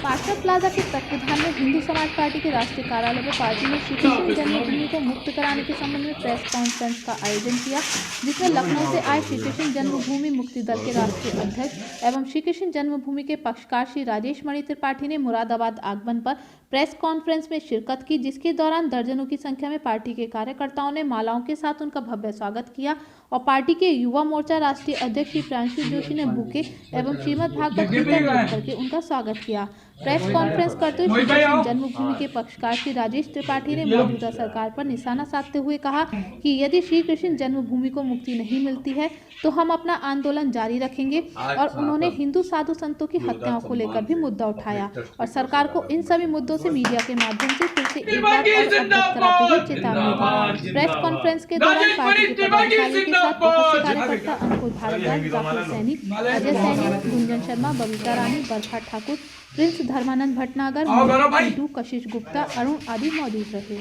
Patna plaza के तत्वाधान में हिंदू समाज पार्टी के राष्ट्रीय कार्यालय में पार्टी ने श्री कृष्ण जन्मभूमि को मुक्त कराने के संबंध में प्रेस कॉन्फ्रेंस का आयोजन किया, जिसमें लखनऊ से आए श्री कृष्ण जन्मभूमि मुक्ति दल के राष्ट्रीय अध्यक्ष एवं श्री कृष्ण जन्मभूमि के पक्षकार श्री राजेश मणि त्रिपाठी ने मुरादाबाद आगमन पर प्रेस कॉन्फ्रेंस में शिरकत की, जिसके दौरान दर्जनों की संख्या में पार्टी के कार्यकर्ताओं ने मालाओं के साथ उनका भव्य स्वागत किया और पार्टी के युवा मोर्चा राष्ट्रीय अध्यक्ष श्री प्रांशु जोशी ने बुके एवं श्रीमद् भागवत कीर्तन अर्पित करके उनका स्वागत किया। प्रेस कॉन्फ्रेंस करते हुए श्री कृष्ण जन्मभूमि के पक्षकार श्री राजेश त्रिपाठी ने मौजूदा सरकार पर निशाना साधते हुए कहा कि यदि श्री कृष्ण जन्मभूमि को मुक्ति नहीं मिलती है तो हम अपना आंदोलन जारी रखेंगे। और उन्होंने हिंदू साधु संतों की हत्याओं को लेकर भी मुद्दा उठाया और सरकार को इन सभी मुद्दों से मीडिया के माध्यम से फिर से एक बार और अवगत कराते हुए चेतावनी दी। प्रेस कॉन्फ्रेंस के दौरान पार्टी के पदाधिकारियों के साथ बहुत से कार्यकर्ता अंकुर भारद्वाज, राहुल सैनी, अजय सैनी, गुंजन शर्मा, बबीता रानी, बरखा ठाकुर, प्रिंस धर्मानंद भटनागर, टीटू, कशिश गुप्ता, अरुण आदि मौजूद रहे।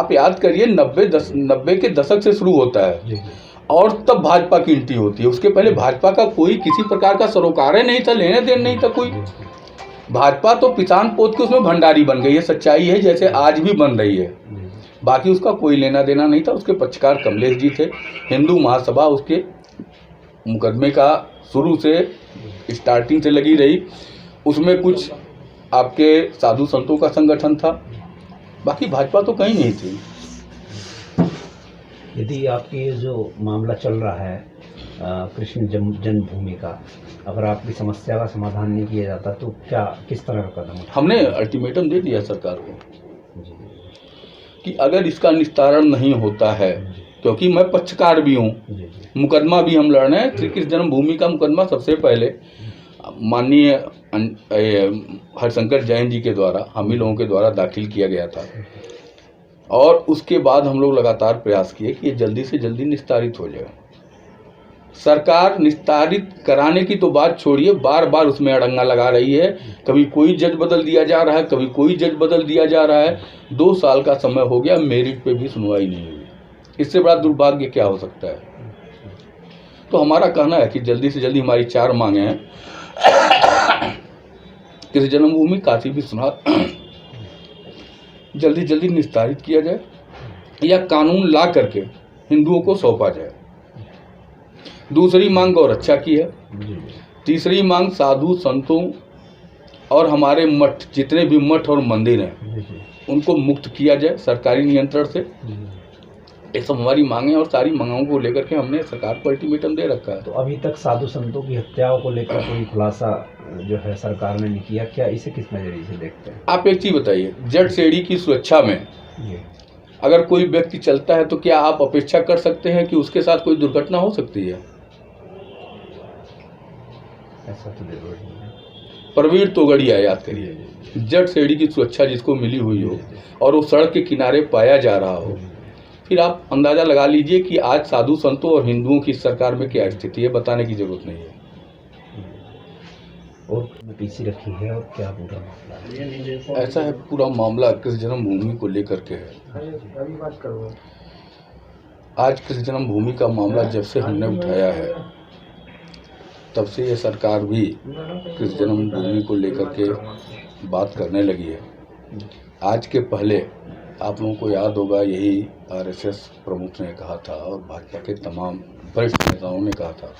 आप याद करिए 90 के दशक से शुरू होता है और तब भाजपा की एंट्री होती है। उसके पहले भाजपा का कोई किसी प्रकार का सरोकार नहीं था, लेने देन नहीं था कोई। भाजपा तो पिसान पोत के उसमें भंडारी बन गई है, सच्चाई है, जैसे आज भी बन रही है। बाकी उसका कोई लेना देना नहीं था। उसके पक्षकार कमलेश जी थे। हिंदू महासभा उसके मुकदमे का शुरू से स्टार्टिंग से लगी रही। उसमें कुछ आपके साधु संतों का संगठन था, बाकी भाजपा तो कहीं नहीं थी। यदि आपकी ये जो मामला चल रहा है कृष्ण जन्मभूमि का, अगर आपकी समस्या का समाधान नहीं किया जाता तो क्या किस तरह का कदम? हमने अल्टीमेटम दे दिया सरकार को कि अगर इसका निस्तारण नहीं होता है, क्योंकि मैं पक्षकार भी हूँ, मुकदमा भी हम लड़ रहे हैं। श्री कृष्ण जन्मभूमि का मुकदमा सबसे पहले माननीय हरिशंकर जैन जी के द्वारा, हम ही लोगों के द्वारा दाखिल किया गया था और उसके बाद हम लोग लगातार प्रयास किए कि ये जल्दी से जल्दी निस्तारित हो जाए। सरकार निस्तारित कराने की तो बात छोड़िए, बार बार उसमें अड़ंगा लगा रही है। कभी कोई जज बदल दिया जा रहा है, कभी कोई जज बदल दिया जा रहा है। 2 साल का समय हो गया, मेरिट पे भी सुनवाई नहीं हुई। इससे बड़ा दुर्भाग्य क्या हो सकता है? तो हमारा कहना है कि जल्दी से जल्दी हमारी 4 मांगे हैं। कृष्ण जन्मभूमि काशी विश्वनाथ जल्दी जल्दी निस्तारित किया जाए या कानून ला करके हिंदुओं को सौंपा जाए। दूसरी मांग गौरक्षा की है। तीसरी मांग साधु संतों और हमारे मठ, जितने भी मठ और मंदिर हैं, उनको मुक्त किया जाए सरकारी नियंत्रण से। ये सब हमारी मांगे और सारी मांगों को लेकर के हमने सरकार को अल्टीमेटम दे रखा है। तो अभी तक साधु संतों की हत्याओं को लेकर कोई खुलासा जो है सरकार ने नहीं किया, क्या इसे किस नजरिए से देखते हैं? आप एक चीज बताइए, जट सेड़ी की सुरक्षा में अगर कोई व्यक्ति चलता है तो क्या आप अपेक्षा कर सकते हैं कि उसके साथ कोई दुर्घटना हो सकती है? ऐसा तो जरूर नहीं है। प्रवीण तोगड़िया याद करिए, जट सेड़ी की सुरक्षा जिसको मिली हुई हो और वो सड़क के किनारे पाया जा रहा हो, फिर आप अंदाजा लगा लीजिए कि आज साधु संतों और हिंदुओं की सरकार में क्या स्थिति है। बताने की जरूरत नहीं है। और पीछे रखी है और क्या पूरा मामला? ऐसा है, पूरा मामला कृष्ण जन्मभूमि को लेकर के है। आज कृष्ण जन्मभूमि का मामला जब से हमने उठाया है, तब से ये सरकार भी कृष्ण जन्मभूमि को लेकर के बात करने लगी है। आज के पहले आप लोगों को याद होगा, यही आरएसएस प्रमुख ने कहा था और भाजपा के तमाम वरिष्ठ नेताओं ने कहा था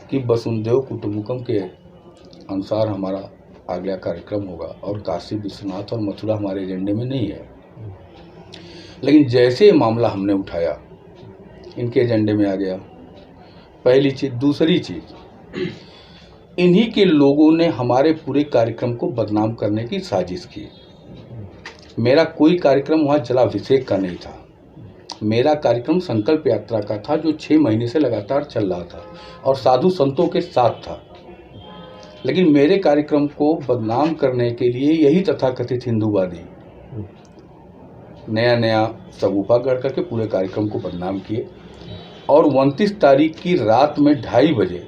कि वसुंधैव कुटुंबकम के अनुसार हमारा अगला कार्यक्रम होगा और काशी विश्वनाथ और मथुरा हमारे एजेंडे में नहीं है। लेकिन जैसे मामला हमने उठाया, इनके एजेंडे में आ गया। पहली चीज़। दूसरी चीज़, इन्हीं के लोगों ने हमारे पूरे कार्यक्रम को बदनाम करने की साजिश की। मेरा कोई कार्यक्रम वहाँ जलाभिषेक का नहीं था। मेरा कार्यक्रम संकल्प यात्रा का था, जो 6 महीने से लगातार चल रहा था और साधु संतों के साथ था। लेकिन मेरे कार्यक्रम को बदनाम करने के लिए यही तथाकथित हिंदूवादी नया सगुफा गढ़ करके पूरे कार्यक्रम को बदनाम किए और 29 तारीख की रात में 2:30 बजे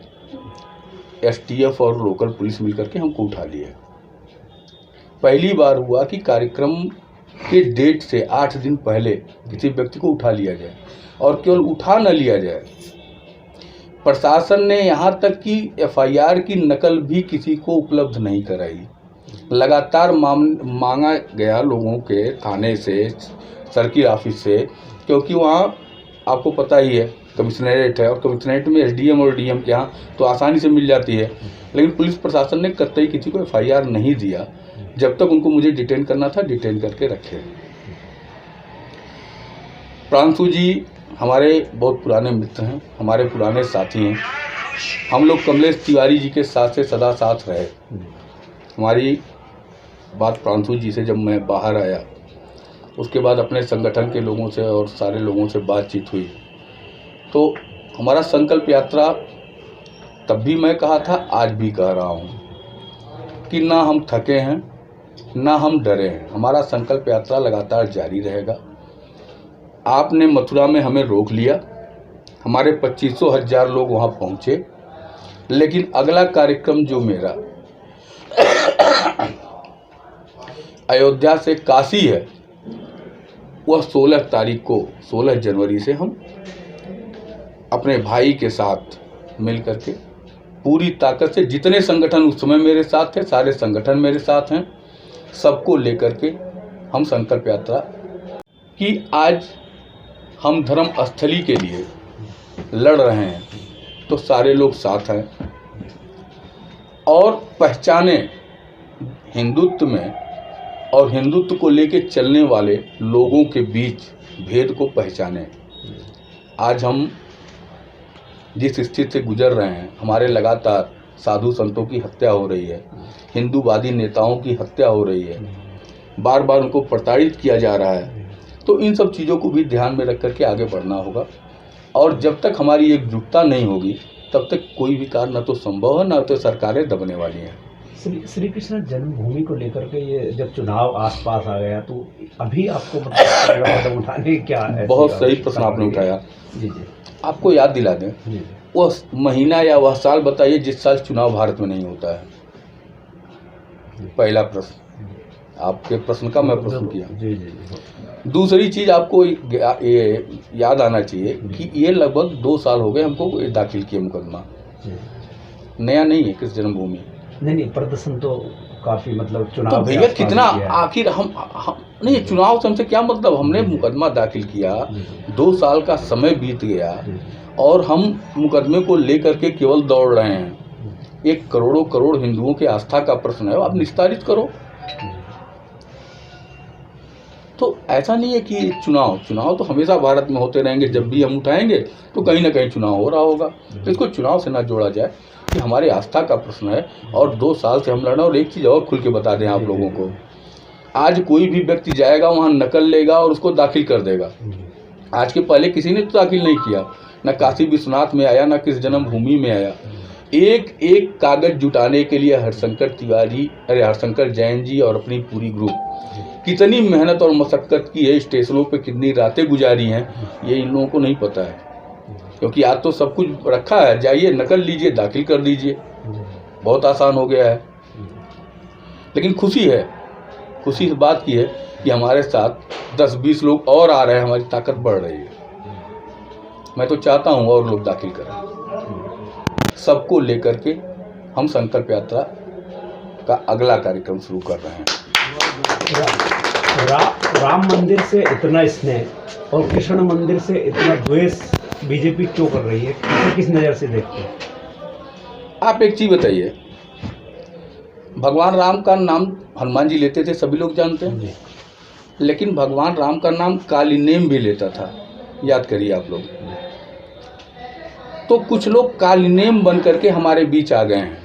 एसटीएफ और लोकल पुलिस मिलकर के हमको उठा लिए। पहली बार हुआ कि कार्यक्रम के डेट से 8 दिन पहले किसी व्यक्ति को उठा लिया जाए और केवल उठा न लिया जाए, प्रशासन ने यहाँ तक कि एफआईआर की नकल भी किसी को उपलब्ध नहीं कराई। लगातार मांगा गया लोगों के थाने से, सर्किल ऑफिस से, क्योंकि वहाँ आपको पता ही है कमिश्नरेट है और कमिश्नरेट में एसडीएम और डीएम के यहाँ तो आसानी से मिल जाती है, लेकिन पुलिस प्रशासन ने कतई किसी को एफआईआर नहीं दिया। जब तक उनको मुझे डिटेन करना था, डिटेन करके रखे। प्रांशु जी हमारे बहुत पुराने मित्र हैं, हमारे पुराने साथी हैं। हम लोग कमलेश तिवारी जी के साथ से सदा साथ रहे। हमारी बात प्रांशु जी से जब मैं बाहर आया, उसके बाद अपने संगठन के लोगों से और सारे लोगों से बातचीत हुई, तो हमारा संकल्प यात्रा तब भी मैं कहा था, आज भी कह रहा हूँ कि ना हम थके हैं ना हम डरे हैं। हमारा संकल्प यात्रा लगातार जारी रहेगा। आपने मथुरा में हमें रोक लिया, हमारे 25,000 लोग वहाँ पहुँचे, लेकिन अगला कार्यक्रम जो मेरा अयोध्या से काशी है, वह 16 तारीख को, 16 जनवरी से हम अपने भाई के साथ मिल करके पूरी ताकत से, जितने संगठन उस समय मेरे साथ थे, सारे संगठन मेरे साथ हैं, सबको लेकर के हम संकल्प यात्रा कि आज हम धर्म स्थली के लिए लड़ रहे हैं, तो सारे लोग साथ हैं और पहचाने हिंदुत्व में और हिंदुत्व को लेके चलने वाले लोगों के बीच भेद को पहचाने। आज हम जिस स्थिति से गुजर रहे हैं, हमारे लगातार साधु संतों की हत्या हो रही है, हिंदूवादी नेताओं की हत्या हो रही है, बार बार उनको प्रताड़ित किया जा रहा है, तो इन सब चीज़ों को भी ध्यान में रख करके आगे बढ़ना होगा। और जब तक हमारी एकजुटता नहीं होगी, तब तक कोई भी कार्य न तो संभव है, न तो सरकारें दबने वाली हैं। श्री कृष्ण जन्मभूमि को लेकर के ये जब चुनाव आसपास आ गया, तो अभी आपको कदम उठाने क्या है? बहुत सही प्रश्न आपने उठाया। जी जी, आपको याद दिला दें, वह महीना या वह साल बताइए जिस साल चुनाव भारत में नहीं होता है। पहला प्रश्न, आपके प्रश्न का मैं प्रश्न किया। जी जी। दूसरी चीज़ आपको ये याद आना चाहिए कि ये लगभग 2 साल हो गए हमको दाखिल किए मुकदमा, नया नहीं है किस जन्मभूमि। नहीं, प्रदर्शन तो काफ़ी, मतलब चुनाव तो भैया कितना, आखिर हम नहीं, चुनाव से हमसे क्या मतलब, हमने मुकदमा दाखिल किया, 2 साल का समय बीत गया और हम मुकदमे को लेकर के केवल दौड़ रहे हैं। एक करोड़ों हिंदुओं के आस्था का प्रश्न है, आप निस्तारित करो। तो ऐसा नहीं है कि चुनाव तो हमेशा भारत में होते रहेंगे, जब भी हम उठाएंगे तो कहीं ना कहीं चुनाव हो रहा होगा। तो इसको चुनाव से ना जोड़ा जाए कि हमारे आस्था का प्रश्न है और 2 साल से हम लड़ रहे हैं। और एक चीज़ और खुल के बता दें आप लोगों को, आज कोई भी व्यक्ति जाएगा वहाँ नकल लेगा और उसको दाखिल कर देगा। आज के पहले किसी ने तो दाखिल नहीं किया, ना काशी विश्वनाथ में आया, ना किस जन्मभूमि में आया। एक कागज जुटाने के लिए हरशंकर जैन जी और अपनी पूरी ग्रुप कितनी मेहनत और मशक्क़त की है, स्टेशनों पे कितनी रातें गुजारी हैं, ये इन लोगों को नहीं पता है। क्योंकि आज तो सब कुछ रखा है, जाइए नकल लीजिए, दाखिल कर दीजिए, बहुत आसान हो गया है। लेकिन खुशी इस बात की है कि हमारे साथ 10-20 लोग और आ रहे हैं, हमारी ताकत बढ़ रही है। मैं तो चाहता हूँ और लोग दाखिल करें। सबको लेकर के हम संकल्प यात्रा का अगला कार्यक्रम शुरू कर रहे हैं। राम मंदिर से इतना स्नेह और कृष्ण मंदिर से इतना द्वेष बीजेपी क्यों कर रही है? किस नज़र से देखते हैं आप? एक चीज़ बताइए, भगवान राम का नाम हनुमान जी लेते थे, सभी लोग जानते हैं, लेकिन भगवान राम का नाम कालीनेम भी लेता था, याद करिए आप लोग। तो कुछ लोग कालीनेम बन करके हमारे बीच आ गए हैं,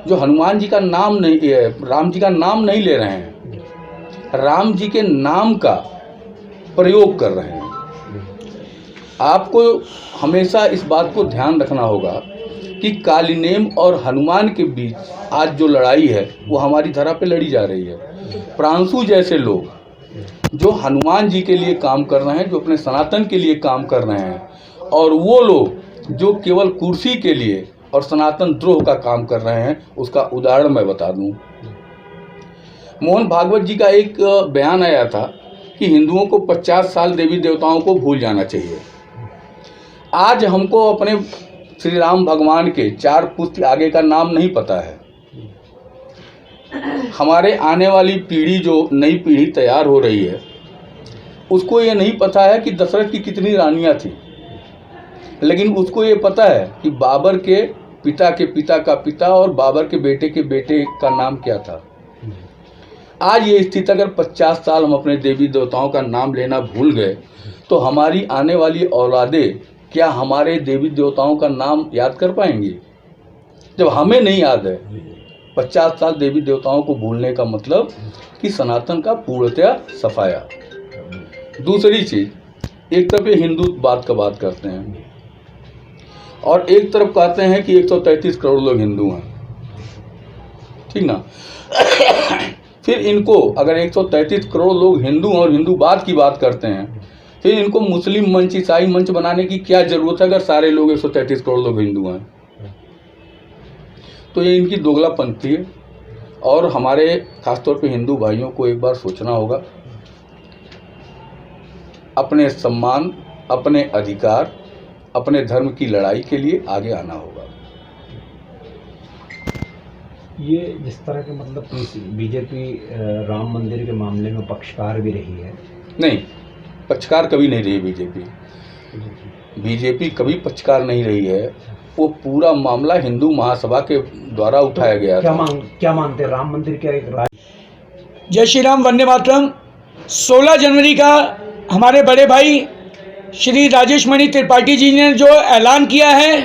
जो हनुमान जी का नाम नहीं, राम जी का नाम नहीं ले रहे हैं, राम जी के नाम का प्रयोग कर रहे हैं। आपको हमेशा इस बात को ध्यान रखना होगा कि कालीनेम और हनुमान के बीच आज जो लड़ाई है वो हमारी धरा पे लड़ी जा रही है। प्रांशु जैसे लोग जो हनुमान जी के लिए काम कर रहे हैं, जो अपने सनातन के लिए काम कर रहे हैं, और वो लोग जो केवल कुर्सी के लिए और सनातन द्रोह का काम कर रहे हैं, उसका उदाहरण मैं बता दूं। मोहन भागवत जी का एक बयान आया था कि हिंदुओं को 50 साल देवी देवताओं को भूल जाना चाहिए, आज हमको अपने श्री राम भगवान के 4 पुत्र आगे का नाम नहीं पता है। हमारे आने वाली पीढ़ी, जो नई पीढ़ी तैयार हो रही है, उसको ये नहीं पता है कि दशरथ की कितनी रानियां थी, लेकिन उसको ये पता है कि बाबर के पिता का पिता और बाबर के बेटे का नाम क्या था। आज ये स्थिति, अगर 50 साल हम अपने देवी देवताओं का नाम लेना भूल गए तो हमारी आने वाली औलादें क्या हमारे देवी देवताओं का नाम याद कर पाएंगी? जब हमें नहीं याद है, 50 साल देवी देवताओं को भूलने का मतलब कि सनातन का पूर्णतया सफाया। दूसरी चीज़, एक तरफ ये हिंदू बात करते हैं और एक तरफ कहते हैं कि 133 करोड़ लोग हिंदू हैं, ठीक ना। फिर इनको अगर 133 करोड़ लोग हिंदू और हिंदूवाद की बात करते हैं, फिर इनको मुस्लिम मंच, ईसाई मंच बनाने की क्या ज़रूरत है अगर सारे लोग 133 करोड़ लोग हिंदू हैं? तो ये इनकी दोगलापंथी है और हमारे खासतौर पे हिंदू भाइयों को एक बार सोचना होगा। अपने सम्मान, अपने अधिकार, अपने धर्म की लड़ाई के लिए आगे आना होगा। ये जिस तरह के मतलब बीजेपी राम मंदिर के मामले में पक्षकार भी रही है। नहीं, पक्षकार कभी नहीं रही बीजेपी कभी पक्षकार नहीं रही है। वो पूरा मामला हिंदू महासभा के द्वारा उठाया गया था। क्या मानते हैं राम मंदिर क्या एक जय श्री राम, वंदे मातरम। 16 जनवरी का हमारे बड़े भाई श्री राजेश मणि त्रिपाठी जी ने जो ऐलान किया है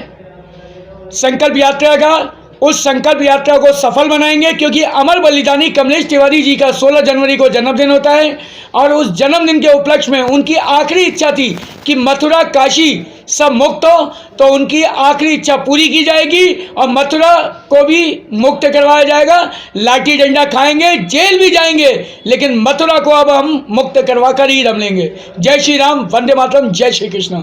संकल्प यात्रा का, उस संकल्प यात्रा को सफल बनाएंगे, क्योंकि अमर बलिदानी कमलेश तिवारी जी का 16 जनवरी को जन्मदिन होता है और उस जन्मदिन के उपलक्ष्य में उनकी आखिरी इच्छा थी कि मथुरा काशी सब मुक्त हो, तो उनकी आखिरी इच्छा पूरी की जाएगी और मथुरा को भी मुक्त करवाया जाएगा। लाठी डंडा खाएंगे, जेल भी जाएंगे, लेकिन मथुरा को अब हम मुक्त करवा कर ही दम लेंगे। जय श्री राम, वंदे मातरम, जय श्री कृष्ण।